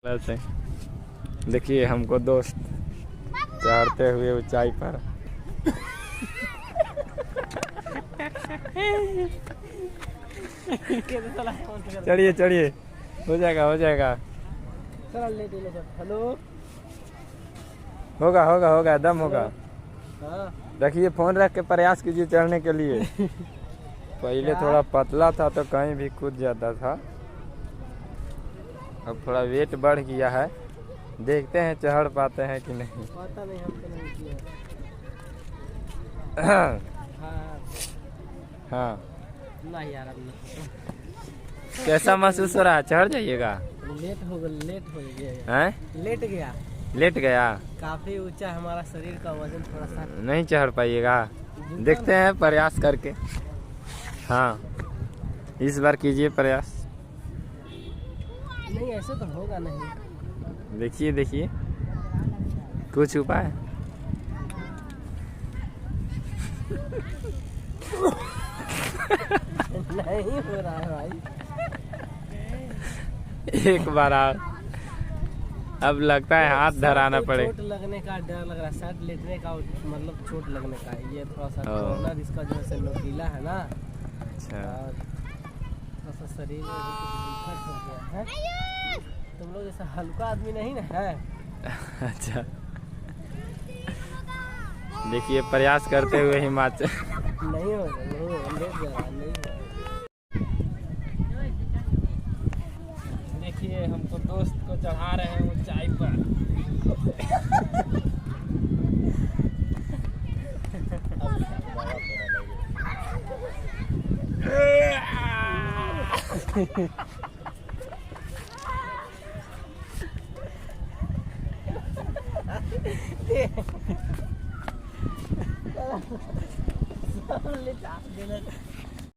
से देखिए हमको दोस्त चढ़ते हुए ऊंचाई पर। चढ़िए चढ़िए, हो जाएगा हो जाएगा। हेलो, होगा होगा होगा, दम होगा। रखिए फोन रख के प्रयास कीजिए चढ़ने के लिए। पहले थोड़ा पतला था तो कहीं भी कूद जाता था, अब थोड़ा वेट बढ़ गया है। देखते हैं चढ़ पाते हैं कि नहीं। पता नहीं, हम तो नहीं किए। हाँ नहीं यार, अब नहीं। कैसा महसूस हो रहा है? चढ़ जाइएगा। लेट हो गया। हैं? लेट गया। काफी ऊंचा हमारा शरीर का वजन, थोड़ा सा नहीं चढ़ पाइएगा। देखते हैं प्रयास करके। हाँ इस बार कीजिए प्रयास। नहीं, ऐसे तो होगा नहीं। देखिए देखिए कुछ उपाय। नहीं हो रहा है भाई। एक बार आप, अब लगता है हाथ धराना पड़े। चोट लगने का डर लग रहा है, शायद लेटने का मतलब चोट लगने का। ये थोड़ा सा कॉर्नर इसका जो है नोकीला है ना। अच्छा, थोड़ा सा शरीर में भी कुछ दिक्कत हो गया है। तुम लोग जैसा हल्का आदमी नहीं ना है। अच्छा देखिए प्रयास करते हुए हिमाचल। नहीं होगा, नहीं होगा, लेट जा रहा, नहीं होगा। देखिए हमको दोस्त को चढ़ा रहे हैं ऊंचाई पर।